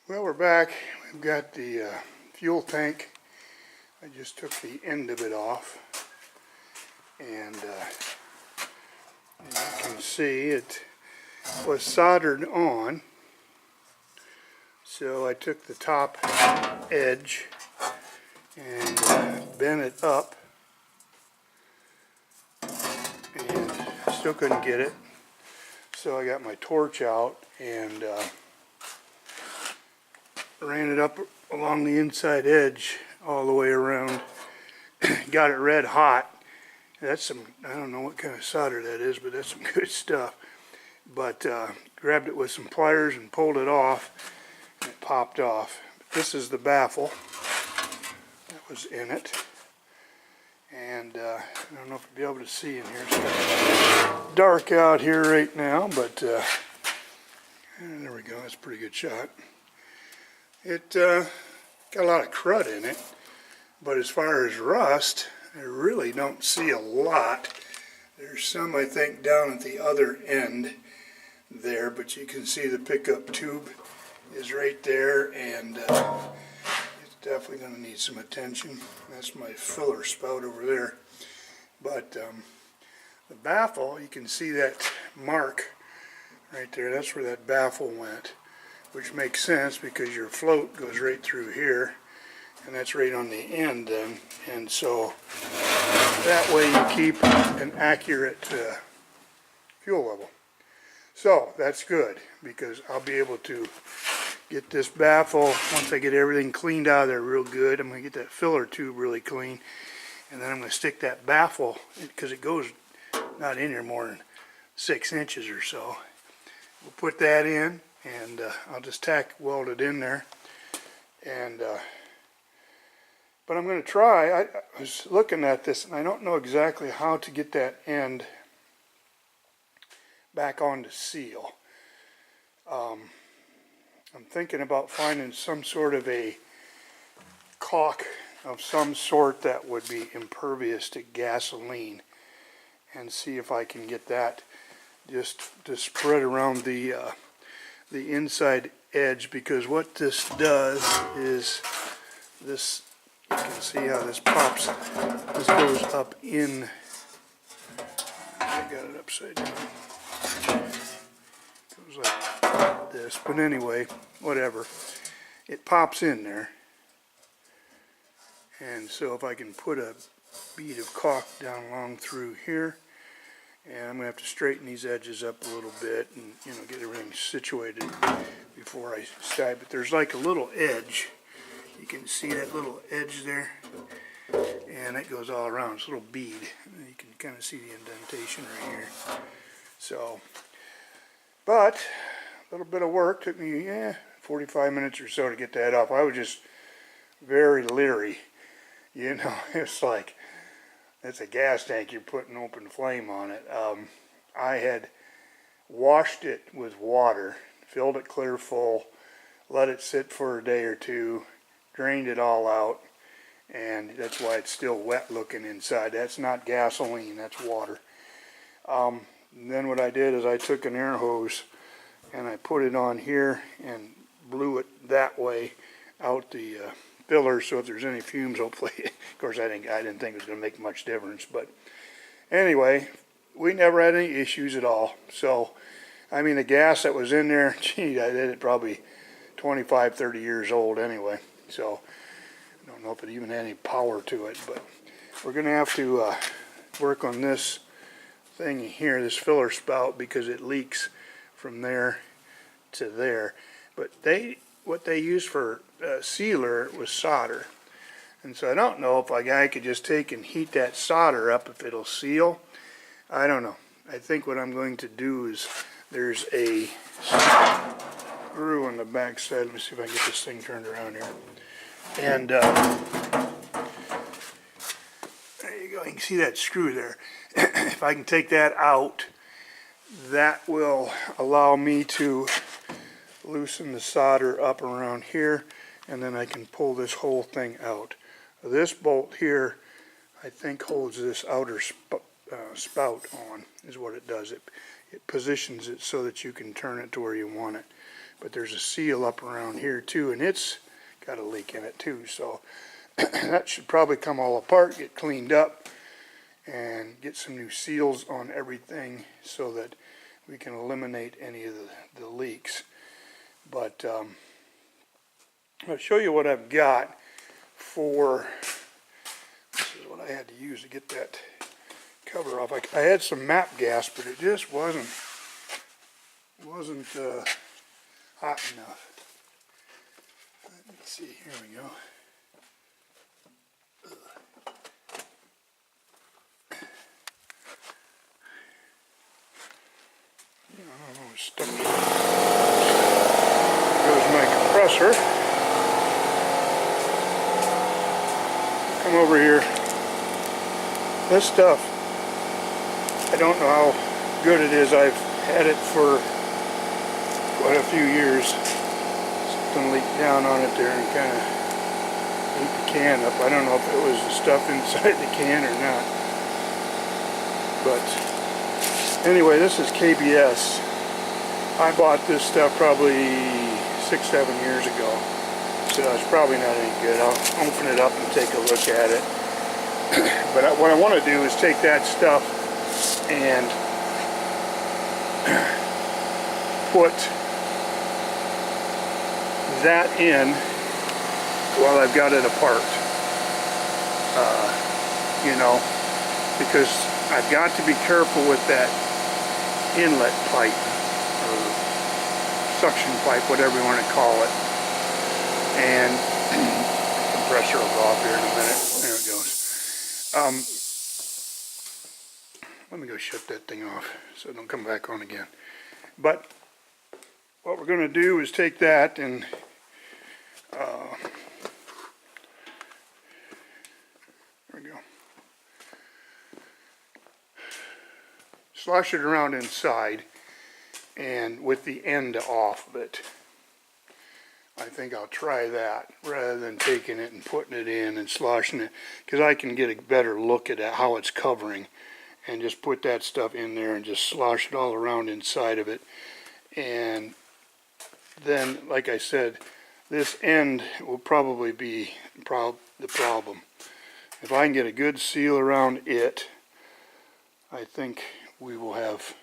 Well, we're back. We've got the fuel tank. I just took the end of it off, and as you can see, it was soldered on. So I took the top edge and bent it up, and still couldn't get it. So I got my torch out and ran it up along the inside edge all the way around. Got it red hot. That's some, I don't know what kind of solder that is, but that's some good stuff. But grabbed it with some pliers and pulled it off, and it popped off. This is the baffle that was in it. And I don't know if you'll be able to see in here. It's dark out here right now, but there we go. That's a pretty good shot. It got a lot of crud in it, but as far as rust, I really don't see a lot. There's some, I think, down at the other end there, but you can see the pickup tube is right there, and it's definitely going to need some attention. That's my filler spout over there. But the baffle, you can see that mark right there. That's where that baffle went, which makes sense because your float goes right through here, and that's right on the end then. And so that way you keep an accurate fuel level. So that's good, because I'll be able to get this baffle, once I get everything cleaned out of there real good. I'm going to get that filler tube really clean, and then I'm going to stick that baffle, because it goes not in here more than 6 inches or so. We'll put that in, and I'll just tack weld it in there. And but I'm going to try. I was looking at this, and I don't know exactly how to get that end back onto seal. I'm thinking about finding some sort of a caulk of some sort that would be impervious to gasoline, and see if I can get that just to spread around the inside edge, because what this does is this, you can see how this pops, this goes up in, I got it upside down, goes like this, but anyway, whatever, it pops in there. And so if I can put a bead of caulk down along through here, and I'm going to have to straighten these edges up a little bit and, you know, get everything situated before I start. But there's like a little edge. You can see that little edge there, and it goes all around. It's a little bead. And you can kind of see the indentation right here. So, but a little bit of work. Took me 45 minutes or so to get that off. I was just very leery. You know, it's like, it's a gas tank, you're putting open flame on it. I had washed it with water, filled it clear full, let it sit for a day or two, drained it all out, and that's why it's still wet looking inside. That's not gasoline, that's water. Then what I did is I took an air hose and I put it on here and blew it that way out the filler, so if there's any fumes, hopefully, of course I didn't think it was going to make much difference, but anyway, we never had any issues at all. So I mean, the gas that was in there, gee, I did it probably 25, 30 years old anyway, so I don't know if it even had any power to it. But we're going to have to work on this thing here, this filler spout, because it leaks from there to there. But what they used for sealer was solder, and so I don't know if a guy could just take and heat that solder up if it'll seal. I don't know. I think what I'm going to do is, there's a screw on the back side. Let me see if I can get this thing turned around here. And there you go. You can see that screw there. If I can take that out, that will allow me to loosen the solder up around here, and then I can pull this whole thing out. This bolt here, I think, holds this outer spout on, is what it does. it positions it so that you can turn it to where you want it. But there's a seal up around here too, and it's got a leak in it too, so that should probably come all apart, get cleaned up, and get some new seals on everything so that we can eliminate any of the leaks. But I'll show you what I've got for, this is what I had to use to get that cover off. I had some map gas, but it just wasn't hot enough. Let me see, here we go. I don't know, it's stuck. Goes my compressor. Come over here. This stuff, I don't know how good it is. I've had it for quite a few years. Something leaked down on it there and kind of ate the can up. I don't know if it was the stuff inside the can or not. But anyway, this is KBS. I bought this stuff probably 6-7 years ago. So it's probably not any good. I'll open it up and take a look at it. But what I want to do is take that stuff and put that in while I've got it apart. You know, because I've got to be careful with that inlet pipe or suction pipe, whatever you want to call it. And the compressor will go off here in a minute. There it goes. Let me go shut that thing off so it don't come back on again. But what we're going to do is take that and there we go. Slosh it around inside and with the end off of it. I think I'll try that rather than taking it and putting it in and sloshing it, because I can get a better look at how it's covering, and just put that stuff in there and just slosh it all around inside of it. And then, like I said, this end will probably be the problem. If I can get a good seal around it, I think we will have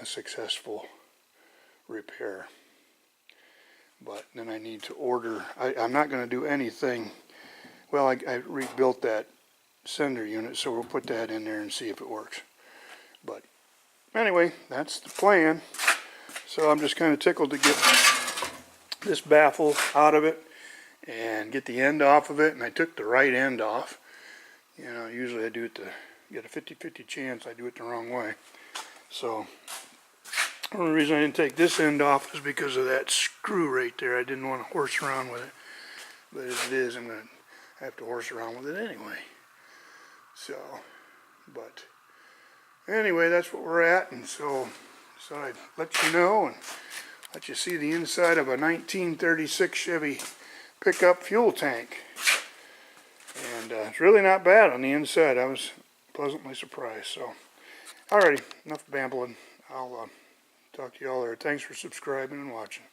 a successful repair. But then I need to order, I'm not going to do anything. Well, I rebuilt that sender unit, so we'll put that in there and see if it works. But anyway, that's the plan. So I'm just kind of tickled to get this baffle out of it and get the end off of it. And I took the right end off. You know, usually I do it to get a 50-50 chance I do it the wrong way. So the only reason I didn't take this end off is because of that screw right there. I didn't want to horse around with it. But as it is, I'm going to have to horse around with it anyway. So, but anyway, that's what we're at. And so I'd let you know and let you see the inside of a 1936 Chevy pickup fuel tank. And it's really not bad on the inside. I was pleasantly surprised. So, alrighty, enough babbling. I'll talk to you all later. Thanks for subscribing and watching.